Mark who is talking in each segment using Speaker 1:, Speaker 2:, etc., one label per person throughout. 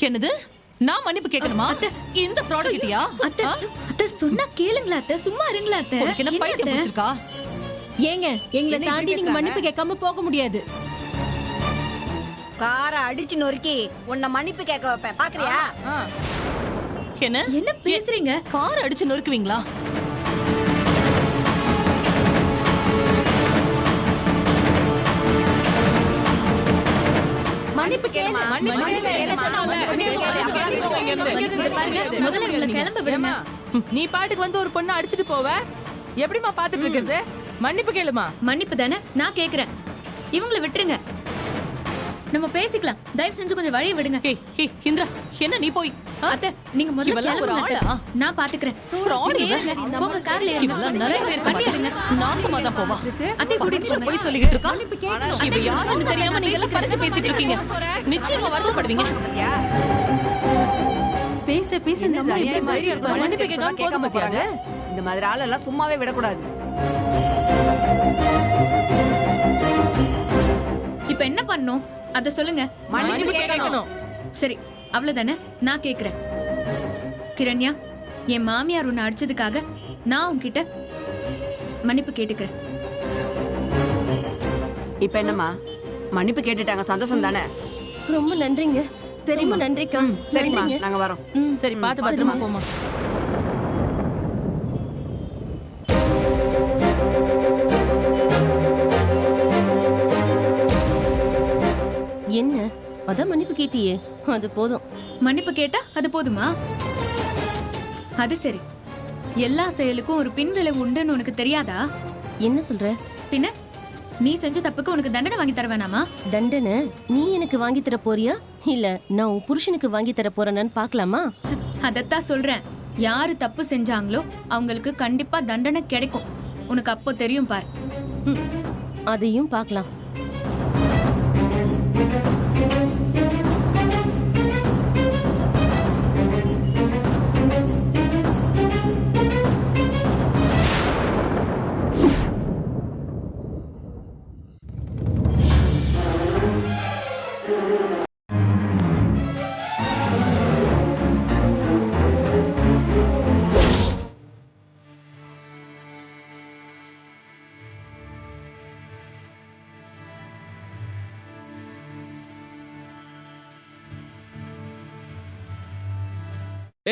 Speaker 1: என்னது? நான் மன்னிப்பு கேட்கணுமா? இந்த ஃப்ராட் கிட்டியா?
Speaker 2: அத்தை அத்தை சொன்னா கேளுங்களா அத்தை, சும்மா இருங்களா அத்தை.
Speaker 1: உனக்கு என்ன பைத்தியம் பிடிச்சிருக்கா?
Speaker 3: ஏங்க எங்களை தாண்டி நீங்க மன்னிப்பு கேட்காம போக முடியாது.
Speaker 4: காரை அடிச்சு நொறுக்கி உன்னை மன்னிப்பு கேட்க வைப்பேன், பாக்குறியா?
Speaker 2: என்ன பேசுறீங்க?
Speaker 1: கார் அடிச்சு நொறுக்குவீங்களா?
Speaker 3: மன்னிப்பு கேளு.
Speaker 2: முதல்ல இவங்களை கிளம்ப விடுமா.
Speaker 5: நீ பாட்டுக்கு வந்து ஒரு பொண்ணை அடிச்சிட்டு போவ, எப்படிமா பாத்துட்டு இருக்கிறது? மன்னிப்பு கேளுமா.
Speaker 2: மன்னிப்பு தானே நான் கேக்குறேன். இவங்களை விட்டுருங்க, நம்ம பேசிக்கலாம். தயவு செஞ்சு கொஞ்சம் வழியை விடுங்க.
Speaker 1: இந்திரா, என்ன நீ போய்?
Speaker 2: அத்தை நீங்க முதல்ல கிளம்புங்க அத்தை. நான் பாத்துக்கிறேன். போங்க கார்ல ஏறுங்க.
Speaker 1: நாசமா தான் போவா.
Speaker 2: அத்தை கூட்டிட்டு போங்க.
Speaker 1: போய் சொல்லிக்கிட்டு இருக்கா? இவ யாருன்னு தெரியாம நீங்க எல்லாம் பறிச்சு பேசிட்டு இருக்கீங்க. நிச்சயமா வருத்தப்படுவீங்க.
Speaker 3: பேச பேச நம்ம
Speaker 5: மன்னிப்பு கேட்காம போக மாட்டியாது.
Speaker 4: இந்த மாதிரி ஆளெல்லாம் சும்மாவே விடக்கூடாது.
Speaker 2: இப்ப என்ன பண்ணணும் அத சொல்லுங்க.
Speaker 5: மன்னிப்பு கேட்கணும்.
Speaker 2: சரி அவ்வளவுதானே நான் கேக்குறேன். கிரண்யா, என் மாமியார் உன்னை அடிச்சதுக்காக நான் உன்கிட்ட மன்னிப்பு கேட்டுக்கிறேன்.
Speaker 4: இப்ப என்னம்மா, மன்னிப்பு கேட்டுட்டாங்க, சந்தோஷம் தானே?
Speaker 3: ரொம்ப நன்றிங்க. தெரியுமா? நன்றிக்கா.
Speaker 4: சரிம்மா, நாங்க வரோம்.
Speaker 5: சரி, பாத்து பத்திரமா போமா.
Speaker 3: என்ன அதான் மன்னிப்பு கேட்டியே, அது போதும்.
Speaker 2: மன்னிப்பு கேட்டா அது போதுமா? அது சரி, எல்லா செயலுக்கும் ஒரு பின்விளைவு உண்டுன்னு உனக்கு தெரியாதா?
Speaker 3: என்ன சொல்ற?
Speaker 2: பின்ன நீ செஞ்ச தப்புக்கு உனக்கு தண்டனை வாங்கி தர வேணாமா?
Speaker 3: தண்டனை நீ எனக்கு வாங்கி தர போறியா இல்ல நான் உன் புருஷனுக்கு வாங்கி தர போறேன்னு பாக்கலாமா?
Speaker 2: அதத்தான் சொல்றேன். யாரு தப்பு செஞ்சாங்களோ அவங்களுக்கு கண்டிப்பா தண்டனை கிடைக்கும். உனக்கு அப்போ தெரியும் பார்.
Speaker 3: அதையும் பார்க்கலாம்.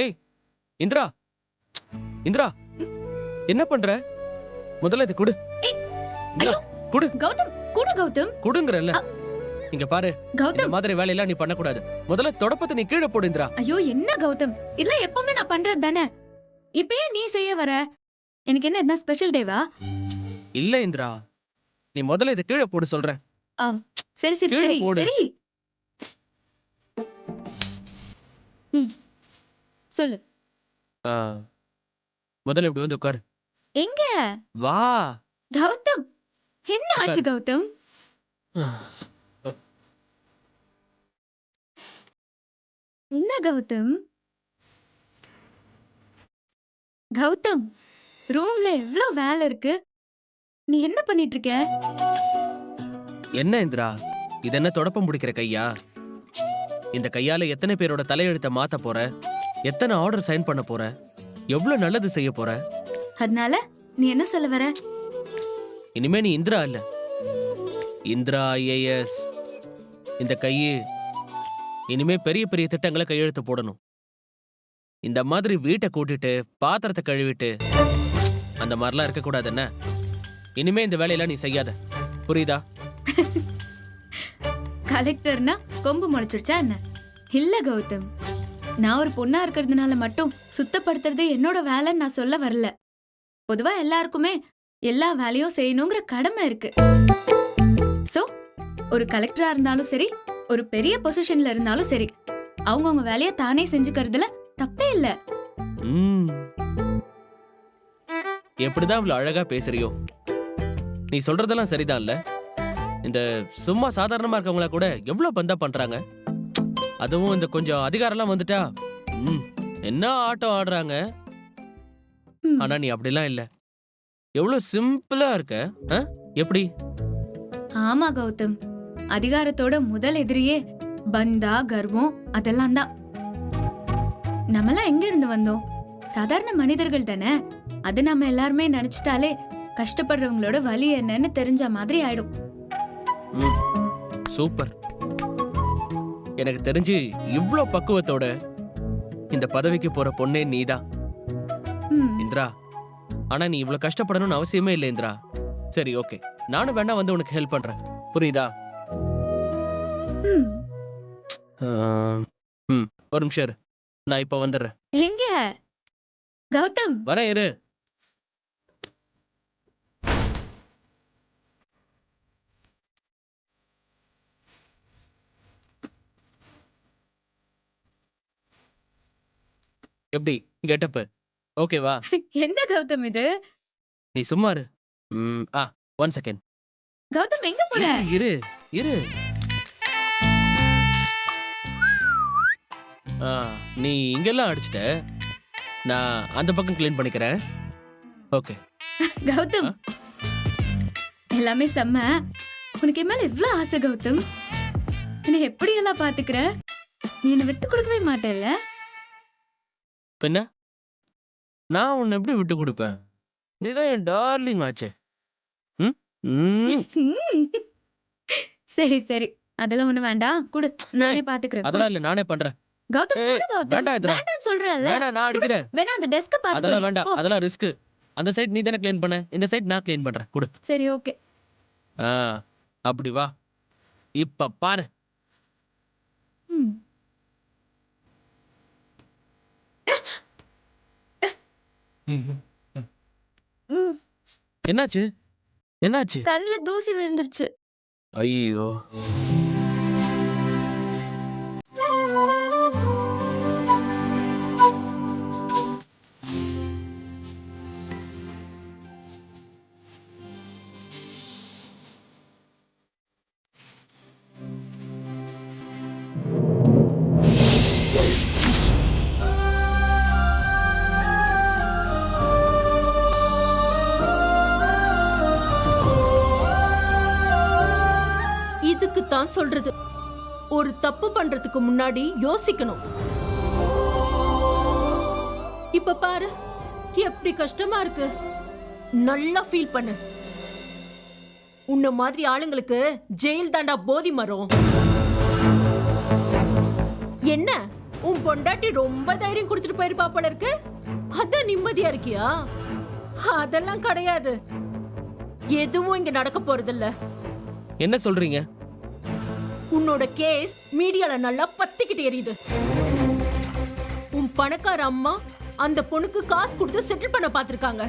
Speaker 6: ஏய் இந்திரா, இந்திரா என்ன பண்ற? முதல்ல இது குடு. இந்திரா, குடு.
Speaker 2: கௌதம் குடு. கௌதம்
Speaker 6: குடுங்கறல்ல. இங்க பாரு, இந்த
Speaker 2: கௌதம்.
Speaker 6: மாதிரி வேலையெல்லாம் நீ பண்ண கூடாது. முதல்ல தொடப்பத்தை நீ கீழே போடு இந்திரா.
Speaker 2: ஐயோ என்ன கௌதம், இல்ல எப்பவுமே நான் பண்றது தானே, இப்பயே நீ செய்ய வர. எனக்கு என்ன ஸ்பெஷல் டேவா?
Speaker 6: இல்ல இந்திரா, நீ முதல்ல இதை கீழே போடு சொல்றேன்.
Speaker 2: சரி சரி
Speaker 6: கீழே
Speaker 2: சரி
Speaker 6: போடு.
Speaker 2: சரி. சொல்லு.
Speaker 6: முதல்ல இப்படி வந்து உட்காரு.
Speaker 2: எங்க?
Speaker 6: வா.
Speaker 2: கௌதம் என்ன ஆச்சு கௌதம்? என்ன கௌதம்? கௌதம், ரூம்ல எவ்வளவு வேலை இருக்கு, நீ என்ன பண்ணிட்டு இருக்க?
Speaker 6: என்ன இந்திரா, இது என்ன தொடப்பம் பிடிக்கிற கையா? இந்த கையால எத்தனை பேரோட தலையெழுத்த மாத்த போற, எத்தனை ஆர்டர் சைன் பண்ண போற, எவ்வளவு நல்லது செய்ய போற.
Speaker 2: அதனால நீ என்ன சொல்ல வர?
Speaker 6: இனிமே நீ இந்திரா இல்ல, இந்திரா ஐஏஎஸ். இந்த கையே இனிமே பெரிய பெரிய திட்டங்களை கையெழுத்து போடணும். இந்த மாதிரி வீட்டை கூட்டிட்டு பாத்திரத்தை கழுவிட்டு அந்த மாதிரிலாம் இருக்க கூடாது. என்ன இனிமே இந்த வேலையெல்லாம் நீ செய்யாத, புரியுதா?
Speaker 2: கலெக்டர்னா கொம்பு முளைச்சிருச்சா என்ன? இல்ல கௌதம், நான் ஒரு பொண்ணா இருக்கிறதுனால மட்டும் சுத்தப்படுத்துறது என்னோட வேலைன்னு நான் சொல்ல வரல. பொதுவா எல்லாருக்குமே எல்லா வேலையும் செய்யணுங்கிற கடமை இருக்கு. சோ ஒரு கலெக்டரா இருந்தாலும் சரி, ஒரு பெரிய பொசிஷன்ல இருந்தாலும் சரி, அவங்கவுங்க வேலையை தானே செஞ்சுக்கிறதுல தப்பே இல்ல.
Speaker 6: எப்படிதான் இவ்வளவு அழகா பேசுறியோ? நீ சொல்றதெல்லாம் சரிதான்ல. இந்த சும்மா சாதாரணமா இருக்கவங்கள கூட எவ்வளவு பந்தா பண்றாங்க. அதுவும் இந்த கொஞ்சம் அதிகாரம்லாம் வந்துட்டா என்ன ஆட்டம் ஆடுறாங்க. ஆனா நீ அப்படிலாம் இல்ல, எவ்வளவு சிம்பிளா இருக்க. எப்படி?
Speaker 2: ஆமா கௌதம், அதிகாரத்தோட முதல் எதிரியே பந்தா கர்வம் அதெல்லாம் தான். நம்மலாம் எங்க இருந்து வந்தோம்? சாதாரண மனிதர்கள் தானே. அது நம்ம எல்லாருமே நினைச்சிட்டாலே கஷ்டப்படுறவங்களோட வலி என்னன்னு தெரிஞ்ச மாதிரி ஆயிடும்.
Speaker 6: ம், சூப்பர். எனக்கு தெரிஞ்சு இவ்ளோ பக்குவத்தோட இந்த பதவிக்கு போற பொண்ணே நீதான்
Speaker 2: ம்,
Speaker 6: இந்திரா. ஆனா நீ இவ்ளோ கஷ்டப்படணும்னு அவசியமே இல்லை இந்திரா. சரி, ஓகே, நானும் வேணா வந்து உனக்கு ஹெல்ப் பண்றேன், புரியுதா?
Speaker 2: ம்.
Speaker 6: ஒரு நிமிஷம் இரு, நான் இப்ப வந்துடுறேன்.
Speaker 2: எங்க கௌதம்?
Speaker 6: வரேன், இரு. எப்படி கெட்டப்பு ஓகேவா?
Speaker 2: என்ன கௌதம் இது?
Speaker 6: நீ சும்மா இரு. 1 செகண்ட்.
Speaker 2: கௌதம் எங்க போற?
Speaker 6: இரு இரு. நீ இங்கெல்லாம் அடிச்சிட்ட, நான் அந்த பக்கம் க்ளீன் பண்ணிக்கிறேன். ஓகே.
Speaker 2: கௌதம் எல்லாமே செம்ம. உனக்கு என் மேல இவ்ளோ ஆசை கௌதம். என்னை எப்படி எல்லாம் பாத்துக்கிற? நீ என்னை விட்டு கொடுக்கவே மாட்டேல்ல?
Speaker 6: பின்ன நான் உன்னை எப்படி விட்டு கொடுப்பேன்? நீதான் என் டார்லிங் ஆச்சே. ம் ம்.
Speaker 2: சரி சரி, அதெல்லாம் ஒண்ணு வேண்டாம், குடு, நானே பாத்துக்கிறேன்.
Speaker 6: அதெல்லாம் இல்ல, நானே பண்றேன்.
Speaker 2: கௌதம்
Speaker 6: ஏய்,
Speaker 2: குடு கௌதம்.
Speaker 6: வேண்டாம் இதுடா.
Speaker 2: வேண்டாம் சொல்றேன்ல.
Speaker 6: வேணாம், நான் அடிக்கிறேன்.
Speaker 2: வேணா அந்த டெஸ்க
Speaker 6: அதெல்லாம்
Speaker 2: பாத்து.
Speaker 6: வேண்டாம், அதெல்லாம் ரிஸ்க். அந்த சைடு நீ தானே க்ளீன் பண்ண, இந்த சைடு நான் க்ளீன் பண்றேன். கொடு.
Speaker 2: சரி ஓகே.
Speaker 6: அப்படி வா. இப்ப பாரு.
Speaker 2: ம். ம்.
Speaker 6: என்னாச்சு? என்னாச்சு?
Speaker 2: கல்ல தூசி விழுந்துருச்சு.
Speaker 6: ஐயோ.
Speaker 1: இதுக்கு தான் சொல்றது, ஒரு தப்பு பண்றதுக்கு முன்னாடி யோசிக்கணும். இப்ப பாரு எப்படி கஷ்டமா இருக்கு. நல்லா ஃபீல் பண்ணு. உன்ன மாதிரி ஆளுங்களுக்கு ஜெயில் தாண்டா போதி மரம். என்ன உன் பொண்டாட்டி ரொம்ப தைரியம் கொடுத்துட்டு போயிருப்பா போல இருக்கு. அதான் நிம்மதியா இருக்கியா? அதெல்லாம் கிடையாது. எதுவும் இங்க நடக்க போறதில்ல.
Speaker 6: என்ன சொல்றீங்க?
Speaker 1: உன்னோட கேஸ் மீடியால நல்லா பத்திக்கிட்டு எரியுது. உன் பணக்கார அம்மா அந்த பொண்ணுக்கு காசு கொடுத்து செட்டில் பண்ண பாத்திருக்காங்க.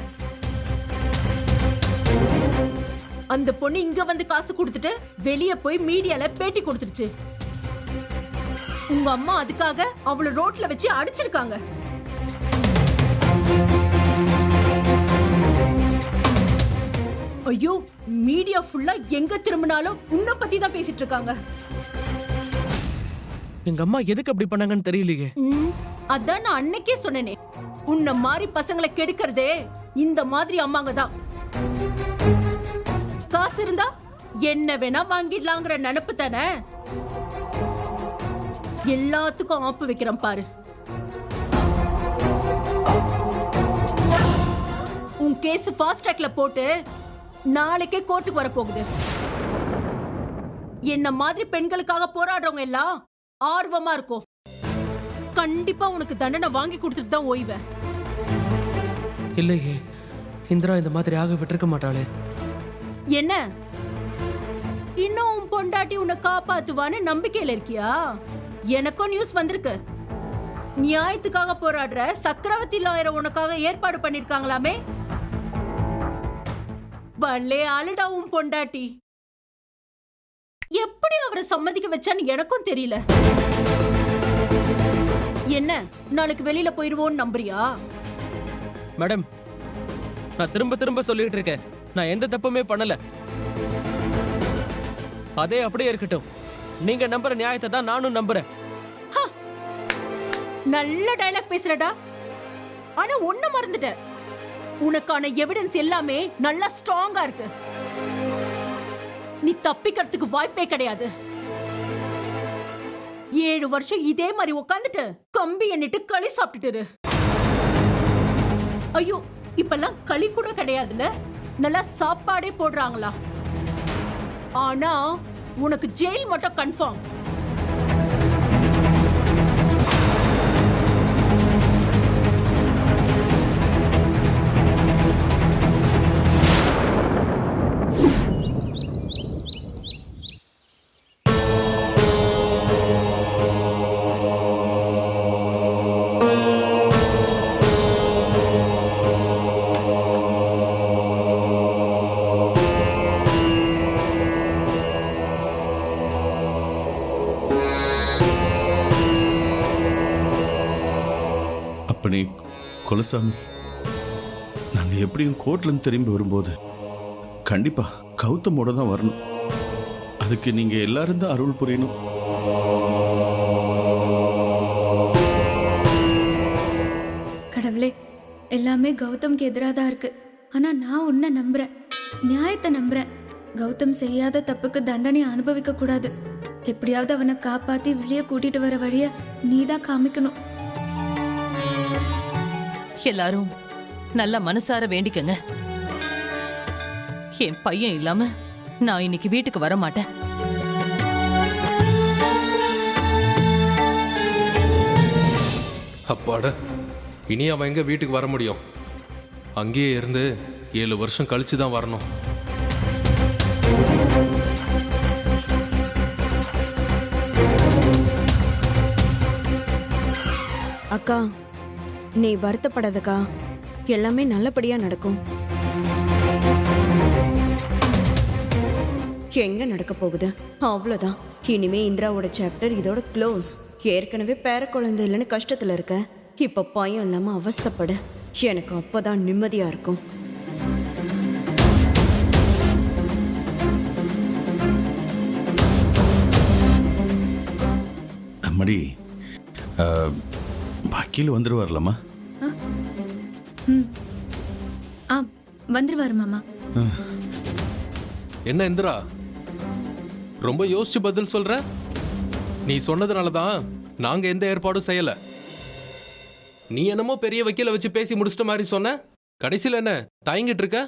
Speaker 1: அந்த பொண்ணு இங்க வந்து காசு கொடுத்துட்டு வெளியே போய் மீடியால பேட்டி கொடுத்துருச்சு. உங்க அம்மா அதுக்காக அவளை ரோட்ல வச்சு அடிச்சிருக்காங்க. ஐயோ, மீடியா ஃபுல்லா எங்க திரும்பினாலும் உன்னை பத்தி தான் பேசிட்டு இருக்காங்க.
Speaker 6: எங்க அம்மா எதுக்கு அப்படி பண்ணாங்கன்னு தெரியலையே.
Speaker 1: அதான் நான் அன்னைக்கே சொன்னேனே, உன்னை மாதிரி பசங்களை கெடுக்கிறதே இந்த மாதிரி அம்மாங்க தான். காசு இருந்தா என்ன வேணா வாங்கிடலாங்கிற நினைப்பு தானே. எல்லாத்துக்கும் ஆப்பு வைக்கிறேன் பாரு. உன் கேஸ் ஃபாஸ்ட் ட்ராக்ல போட்டு நாளைக்கே கோர்ட்டுக்கு வர போகுது. என்ன மாதிரி பெண்களுக்காக போராடுறவங்க எல்லாம் ஆர்வமா இருக்கும். கண்டிப்பா உனக்கு தண்டனை வாங்கி கொடுத்துட்டு தான் ஓய்வே.
Speaker 6: இல்லையே, இந்திரா இந்த மாதிரி ஆக விட்டுருக்க மாட்டாளே.
Speaker 1: என்ன இன்னும் உன் பொண்டாட்டி உன்னை காப்பாத்துவான்னு நம்பிக்கையில இருக்கியா? எனக்கும் நியூஸ் வந்திருக்கு. நியாயத்துக்காக போராடுற சக்கரவர்த்தி லாயரை உனக்காக ஏற்பாடு பண்ணிருக்காங்களாமே. பல்லே ஆளுடா உன் பொண்டாட்டி. எப்படி அவரை சம்மதிக்க வச்சான்னு எனக்கும் தெரியல. என்ன நாளைக்கு வெளியில போயிருவோன்னு நம்புறியா?
Speaker 6: மேடம், நான் திரும்ப திரும்ப சொல்லிட்டு இருக்கேன், நான் எந்த தப்புமே பண்ணல. அதே அப்படியே இருக்கட்டும். நீங்க நம்புற நியாயத்தை தான் நானும் நம்புறேன்.
Speaker 1: நல்ல டயலாக் பேசுறடா. ஆனா ஒண்ணு மறந்துட்ட. உனக்கான எவிடன்ஸ் எல்லாமே நல்லா ஸ்ட்ராங்கா இருக்கு. நீ தப்பிக்கிறதுக்கு வாய்ப்பே கிடையாது. 7 வருஷம் இதே மாதிரி உட்காந்துட்டு கம்பி எண்ணிட்டு களி சாப்பிட்டுட்டு இரு. ஐயோ, இப்பெல்லாம் களி கூட கிடையாதுல, நல்லா சாப்பாடே போடுறாங்களா? ஆனா உனக்கு ஜெயில் மட்டும் கன்ஃபார்ம்.
Speaker 7: அப்பனே குலசாமி, நாங்க எப்படியும் கோர்ட்ல இருந்து திரும்பி வரும்போது கண்டிப்பா கௌதமோட தான் வரணும். அதுக்கு நீங்க எல்லாரும் தான் அருள் புரியணும்.
Speaker 2: கடவுளே, எல்லாமே கௌதம்க்கு எதிராக தான் இருக்கு. ஆனா நான் உன்னை நம்புறேன், நியாயத்தை நம்புறேன். கௌதம் செய்யாத தப்புக்கு தண்டனை அனுபவிக்க கூடாது. எப்படியாவது அவனை காப்பாத்தி வெளியே கூட்டிட்டு வர வழிய நீதான் காமிக்கணும்.
Speaker 5: எல்லாரும் நல்ல மனசார வேண்டிக்கங்க. என் பையன் இல்லாம நான் இன்னைக்கு வீட்டுக்கு வர மாட்டேன்.
Speaker 8: அப்பாடா, இனி அவன் எங்க வீட்டுக்கு வர முடியும்? அங்கேயே இருந்து 7 வருஷம் கழிச்சு தான் வரணும்.
Speaker 4: அக்கா, நீ வருத்தப்படாதக்கா, எல்லாமே நல்லபடியா நடக்கும். எங்க நடக்க போகுது, அவ்வளவுதான். இனிமே இந்திராவோட சாப்டர் இதோட க்ளோஸ். ஏற்கனவே பேர குழந்தை இல்லைன்னு கஷ்டத்துல இருக்க, இப்ப பயம் இல்லாம அவஸ்தைப்படு. எனக்கு அப்பதான் நிம்மதியா இருக்கும்.
Speaker 7: நம்மடி வக்கீல் வந்துருவார்லம்மா?
Speaker 2: ஆ, வந்துருவாரு மாமா.
Speaker 8: என்ன இந்திரா, ரொம்ப யோசிச்சு பதில் சொல்ற? நீ சொன்னதுனால தான் நாங்க எந்த ஏற்பாடும் செய்யல. நீ என்னமோ பெரிய வக்கீல வச்சு பேசி முடிச்சிட்ட மாதிரி சொன்ன, கடைசியில் என்ன தயங்கிட்டு இருக்க?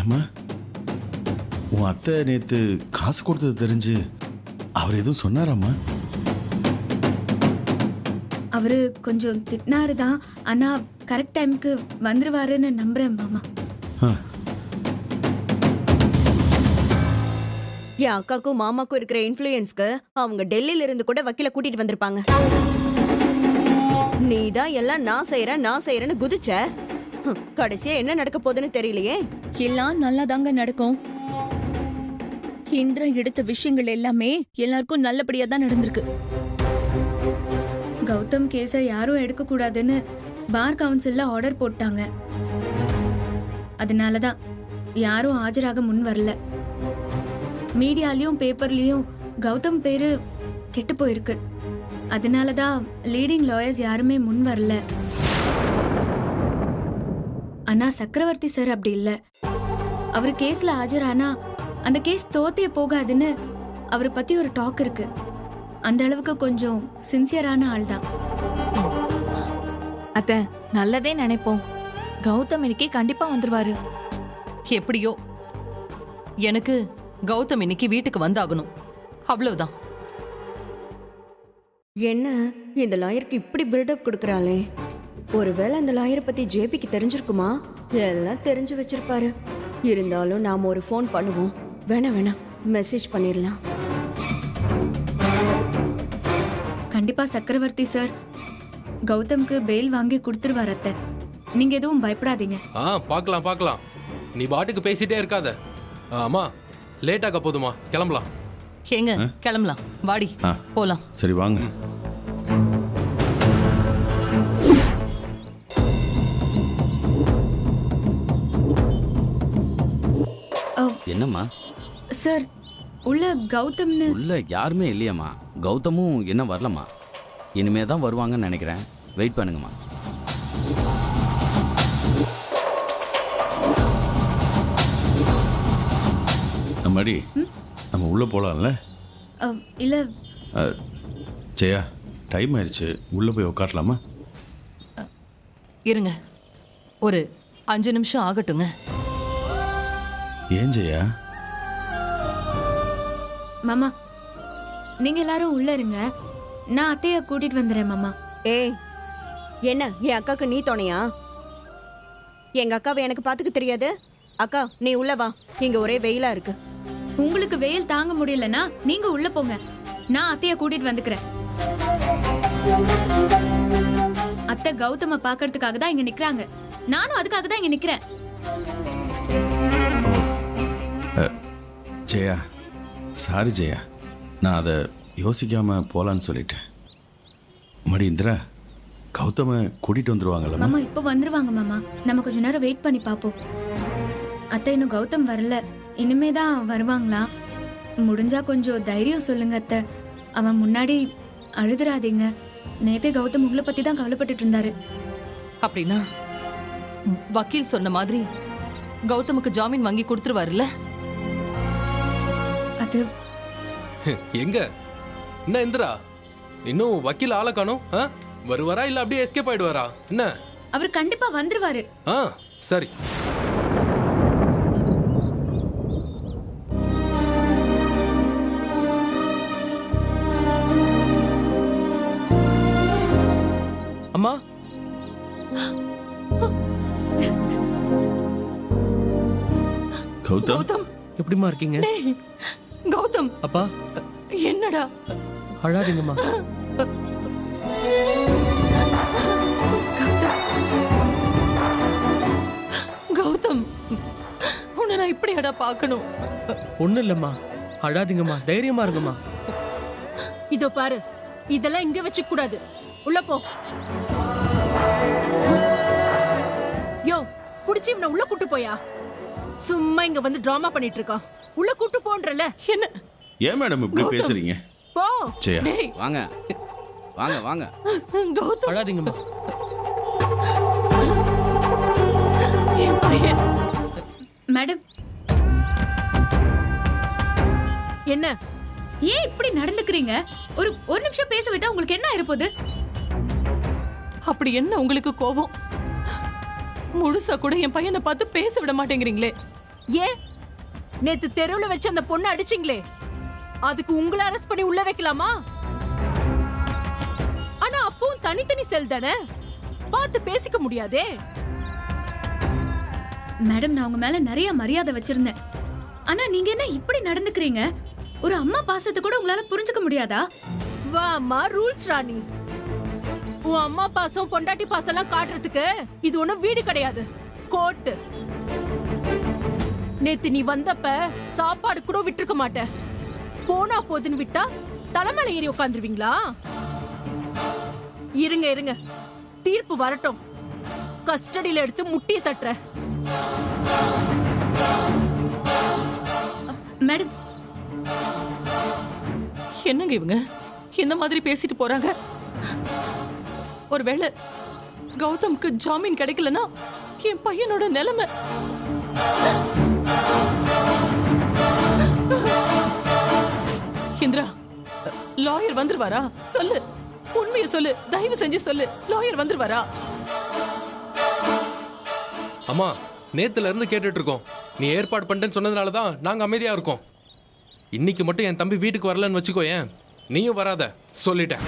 Speaker 7: ஏம்மா, உன் அத்தை நேத்து காசு கொடுத்தது தெரிஞ்சு அவர் எதுவும் சொன்னாராம்மா?
Speaker 2: அவரு கொஞ்சம் திட்டினாரு தான், ஆனா கரெக்ட் டைமுக்கு வந்துருவாருன்னு நம்புறேன் மாமா.
Speaker 4: என் அக்காக்கும் மாமாக்கும் இருக்கிற இன்ஃப்ளூயன்ஸ்க்கு அவங்க டெல்லியில இருந்து கூட வக்கீல கூட்டிட்டு வந்திருப்பாங்க. நீதான் எல்லாம் நான் செய்யறேன்னு குதிச்ச. கடைசியா என்ன நடக்க போகுதுன்னு தெரியலையே.
Speaker 9: எல்லாம் நல்லாதாங்க நடக்கும். இந்திரா எடுத்த விஷயங்கள் எல்லாமே எல்லாருக்கும் நல்லபடியா தான் நடந்திருக்கு.
Speaker 2: கௌதம் கேஸை யாரும் எடுக்க கூடாதுன்னு பார் கவுன்சில்ல ஆர்டர் போட்டாங்க. அதனாலதான் யாரும் ஆஜராக முன் வரல. மீடியாலயும் பேப்பர்லயும் கௌதம் பேரு கெட்டு போயிருக்கு. அதனாலதான் லீடிங் லாயர்ஸ் யாருமே முன் வரல. ஆனா சக்கரவர்த்தி சார் அப்படி இல்ல. அவர் கேஸ்ல ஆஜரானா அந்த கேஸ் தோத்தே போகாதுன்னு அவரை பத்தி ஒரு டாக் இருக்கு. அந்த அளவுக்கு கொஞ்சம் சின்சியரான ஆள் தான்.
Speaker 9: அத்தை, நல்லதே நினைப்போம். கௌதம் இன்னைக்கு கண்டிப்பா வந்துருவாரு.
Speaker 5: எப்படியோ எனக்கு கௌதம் இன்னைக்கு வீட்டுக்கு வந்தாகணும், அவ்வளவுதான்.
Speaker 4: என்ன இந்த லாயருக்கு இப்படி பில்டப் கொடுக்கறாளே? ஒருவேளை அந்த லாயரை பத்தி ஜேபிக்கு தெரிஞ்சிருக்குமா? எல்லாம் தெரிஞ்சு வச்சிருப்பாரு. இருந்தாலும் நாம ஒரு ஃபோன் பண்ணுவோம். வேணாம் மெசேஜ் பண்ணிடலாம்.
Speaker 2: கண்டிப்பா சக்கரவர்த்தி சார் கௌதம்க்கு பெயில் வாங்கி கொடுத்துருவார் அத்தை. நீங்க எதுவும் பயப்படாதீங்க.
Speaker 8: பார்க்கலாம். நீ பாட்டுக்கு பேசிட்டே இருக்காத. ஆமா, லேட் ஆக போதுமா, கிளம்பலாம்.
Speaker 5: ஏங்க கிளம்பலாம், வாடி போலாம்.
Speaker 7: சரி வாங்க.
Speaker 10: என்னம்மா
Speaker 2: சார், உள்ள கௌதம்னு
Speaker 10: உள்ள யாருமே இல்லையம்மா. கௌதமும் என்ன வரலம்மா. இனிமே தான் வருவாங்கன்னு நினைக்கிறேன். வெயிட் பண்ணுங்கம்மா.
Speaker 7: நம்மடி நம்ம உள்ள போலாம்ல?
Speaker 2: இல்ல
Speaker 7: ஜெயா டைம் ஆயிடுச்சு உள்ளே போய் உட்காரலாமா?
Speaker 5: இருங்க, ஒரு 5 நிமிஷம் ஆகட்டுங்க.
Speaker 7: ஏன் ஜெயா?
Speaker 2: மாமா நீங்க எல்லாரும் உள்ள இருங்க, நான் அத்தைய கூட்டிட்டு வந்துடுறேன் மாமா.
Speaker 4: ஏய், என்ன என் அக்காக்கு நீ துணையா? எங்க அக்காவை எனக்கு பாத்துக்க தெரியாது? அக்கா நீ உள்ள வா, இங்க ஒரே வெயிலா இருக்கு.
Speaker 2: உங்களுக்கு வெயில் தாங்க முடியலன்னா நீங்க உள்ள போங்க, நான் அத்தைய கூட்டிட்டு வந்துக்கிறேன். அத்தை கௌதம பாக்குறதுக்காக தான் இங்க நிக்கிறாங்க, நானும் அதுக்காக தான் இங்க நிக்கிறேன்.
Speaker 7: ஜெயா சாரி ஜெயா, நான் அதை யோசிக்காம போலான்னு சொல்லிட்டேன். மடி இந்திரா, கௌதம கூட்டிட்டு வந்துருவாங்கல்ல?
Speaker 2: மாமா இப்ப வந்துருவாங்க மாமா, நம்ம கொஞ்ச நேரம் வெயிட் பண்ணி பாப்போம். அத்தை இன்னும் கௌதம் வரல, இனிமேதான் வருவாங்களா? முடிஞ்சா கொஞ்சம் தைரியம் சொல்லுங்க அத்தை, அவன் முன்னாடி அழுதுறாதீங்க. நேத்தே கௌதம் உங்களை பத்தி தான் கவலைப்பட்டுட்டு இருந்தாரு.
Speaker 5: அப்படின்னா வக்கீல் சொன்ன மாதிரி கௌதமுக்கு ஜாமீன் வாங்கி கொடுத்துருவாருல்ல?
Speaker 2: அது
Speaker 8: எங்க என்ன இந்திரா, இன்னும் வக்கீல் ஆளை காணோம்? வருவாரா இல்ல அப்படியே எஸ்கேப் ஆயிடுவாரா என்ன?
Speaker 2: அவர் கண்டிப்பா வந்துருவாரு.
Speaker 8: சரி.
Speaker 6: அம்மா
Speaker 7: கௌதம்
Speaker 5: கௌதம்
Speaker 6: எப்படிம்மா இருக்கீங்க?
Speaker 5: டேய், கௌதம்
Speaker 6: அப்பா
Speaker 5: என்னடா?
Speaker 6: அழாதீங்கம்மா.
Speaker 5: கௌதம் உன்னை நான் இப்படியாடா பார்க்கணும்?
Speaker 6: ஒண்ணும் இல்லம்மா, அழாதீங்கம்மா, தைரியமா இருங்கம்மா.
Speaker 1: இதோ பாரு, இதெல்லாம் இங்க வச்சுக்க கூடாது, உள்ள போ. யோ புடிச்சு இவனை உள்ள கூட்டு போயா? சும்மா இங்க வந்து டிராமா பண்ணிட்டு இருக்கான், உள்ள கூட்டு போன்றல.
Speaker 5: என்ன?
Speaker 7: ஏன் மேடம் இப்படி பேசுறீங்க?
Speaker 1: போ.
Speaker 7: ஜெயா
Speaker 5: டேய்
Speaker 10: வாங்க வாங்க வாங்க.
Speaker 5: கௌதம்,
Speaker 6: அழாதீங்கம்மா.
Speaker 5: என் பையன்.
Speaker 2: மேடம்
Speaker 1: என்ன
Speaker 2: ஏன் இப்படி நடந்துக்கிறீங்க? ஒரு நிமிஷம் பேச விட்டா உங்களுக்கு என்ன ஆயிருப்போது?
Speaker 5: அப்படி என்ன உங்களுக்கு கோபம்? முழுசா கூட என் பையனை பார்த்து பேச விட மாட்டேங்கிறீங்களே.
Speaker 1: ஏன் நேத்து தெருவுல வச்சு அந்த பொண்ணை அடிச்சிங்களே, அதுக்கு உங்களை அரெஸ்ட் பண்ணி உள்ள வைக்கலாமா? ஆனா அப்பவும் தனித்தனி செல் தானே, பார்த்து பேசிக்க முடியாதே.
Speaker 2: மேடம் நான் உங்க மேல நிறைய மரியாதை வச்சிருந்தேன், ஆனா நீங்க என்ன இப்படி நடந்துக்கிறீங்க? ஒரு அம்மா பாசத்தை கூட உங்களால புரிஞ்சுக்க முடியாதா?
Speaker 1: வா அம்மா, ரூல்ஸ் ராணி. உன் அம்மா பாசம் பொண்டாட்டி பாசம் எல்லாம் காட்டுறதுக்கு இது ஒண்ணும் வீடு கிடையாது, கோர்ட்டு. நேத்து நீ வந்தப்ப சாப்பாடு கூட விட்டுருக்க மாட்ட, போனா போதுன்னு விட்டா தலைமையில ஏறி உட்காந்துருவீங்களா? இருங்க இருங்க, தீர்ப்பு வரட்டும், கஸ்டடியில எடுத்து முட்டிய தட்டுற.
Speaker 2: மேடம்
Speaker 5: என்னங்க இவங்க இந்த மாதிரி பேசிட்டு போறாங்க? ஒருவேளை கௌதம்க்கு ஜாமீன் கிடைக்கலனா என் பையனோட நிலைமை. இந்திரா, லாயர் வந்துருவாரா? சொல்லு, உண்மையை சொல்லு, தயவு செஞ்சு சொல்லு, லாயர் வந்துருவாரா?
Speaker 8: அம்மா நேத்துல இருந்து கேட்டுட்டு இருக்கோம், நீ ஏற்பாடு பண்ணிட்டேன்னு சொன்னதுனால தான் நாங்க அமைதியா இருக்கோம். இன்னைக்கு மட்டும் என் தம்பி வீட்டுக்கு வரலன்னு வச்சுக்கோ, ஏன் நீயும் வராத சொல்லிட்டேன்.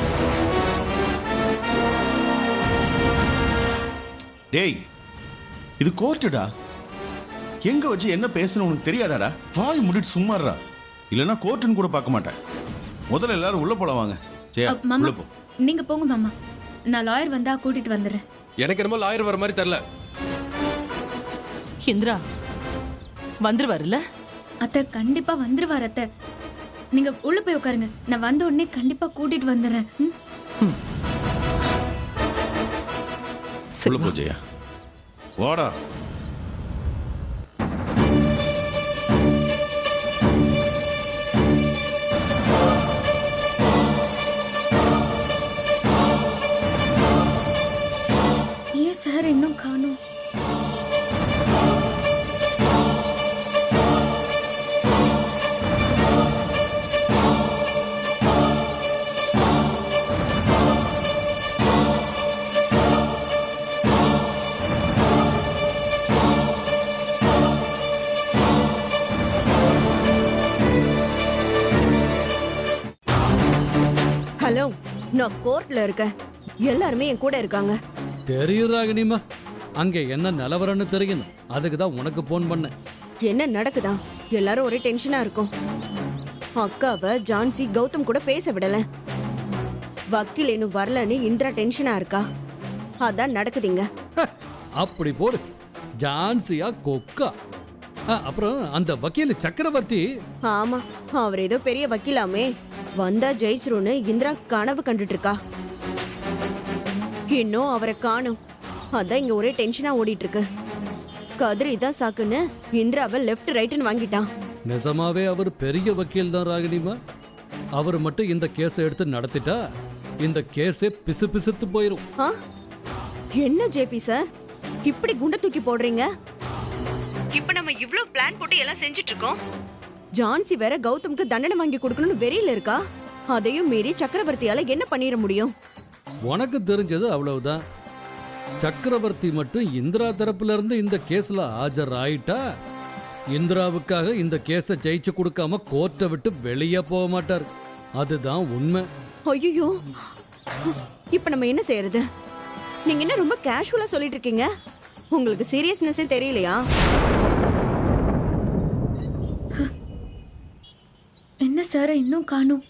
Speaker 7: டேய், இது கோர்ட்டுடா, எங்க வச்சு என்ன பேசணும் உனக்கு தெரியாதாடா? வாய் முடிட்டு சும்மாறா, இல்லைன்னா கோர்ட்டுன்னு கூட பார்க்க மாட்டேன். முதல்ல எல்லாரும் உள்ள போல வாங்க. ஜெயா
Speaker 2: மாமா
Speaker 7: உள்ள போ.
Speaker 2: நீங்க போங்க மாமா, நான் லாயர் வந்தா கூட்டிட்டு வந்துடுறேன்.
Speaker 8: எனக்கு என்னமோ லாயர் வர மாதிரி தெரியல.
Speaker 5: இந்திரா வந்துருவாருல்ல?
Speaker 2: அத்தை கண்டிப்பா வந்துருவார் அத்தை, நீங்க உள்ள போய் உட்காருங்க, நான் வந்த உடனே கண்டிப்பா கூட்டிட்டு வந்துடுறேன்.
Speaker 7: உள்ள போ ஜெயா, வாடா.
Speaker 2: ஏன் சார் இன்னும் காணோம்?
Speaker 4: ஹலோ, நான் கோர்ட்ல இருக்கேன். எல்லாருமே என் கூட இருக்காங்க.
Speaker 11: தெரியும் ராகினிமா, அங்க என்ன நிலவரம்னு தெரியணும். அதுக்கு தான் உனக்கு போன் பண்ணேன்.
Speaker 4: என்ன நடக்குதா? எல்லாரும் ஒரே டென்ஷனா இருக்கும். அக்காவை ஜான்சி கௌதம் கூட பேச விடல. வக்கீல் இன்னும் வரலன்னு இந்திரா டென்ஷனா இருக்கா. அதான் நடக்குதுங்க.
Speaker 11: அப்படி போடு. ஜான்சியா கொக்கா. அப்புறம் அந்த வக்கீல் சக்கரவர்த்தி.
Speaker 4: ஆமா, அவர் ஏதோ பெரிய வக்கீலாமே. வந்தா ஜெயிச்சிரும்னு இந்திரா கனவு கண்டுட்டு இருக்கா. இன்னும் அவரை காணும். அதான் இங்க ஒரே டென்ஷனா ஓடிட்டு இருக்கு. கதிரி தான் சாக்குன்னு இந்திராவை லெஃப்ட் ரைட்னு வாங்கிட்டான்.
Speaker 11: நிஜமாவே அவர் பெரிய வக்கீல் தான் ராகினிமா. அவர் மட்டும் இந்த கேஸை எடுத்து நடத்திட்டா இந்த கேஸே பிசு பிசுத்து போயிரும்.
Speaker 4: என்ன ஜேபி சார் இப்படி குண்ட தூக்கி போடுறீங்க? இப்ப நம்ம இவ்ளோ பிளான் போட்டு எல்லாம் செஞ்சுட்டு இருக்கோம். ஜான்சி வேற கௌதம்க்கு தண்டனை வாங்கி கொடுக்கணும்னு வெறியில இருக்கா. அதையும் மீறி சக்கரவர்த்தியால என்ன பண்ணிட முடியும்?
Speaker 11: உனக்கு தெரிஞ்சது அவ்வளவுதான். சக்கரவர்த்தி மட்டும் இந்திரா தரப்புல இருந்து இந்த கேஸ்ல ஆஜர் ஆயிட்டா இந்திராவுக்காக இந்த கேஸை ஜெயிச்சு கொடுக்காம கோர்ட்டை விட்டு வெளியே போக மாட்டார். அதுதான் உண்மை.
Speaker 4: ஐயோ, இப்ப நம்ம என்ன செய்யறது? நீங்க என்ன ரொம்ப கேஷுவலா சொல்லிட்டு இருக்கீங்க? உங்களுக்கு சீரியஸ்னஸே தெரியலையா?
Speaker 2: என்ன சார் இன்னும் காணோம்?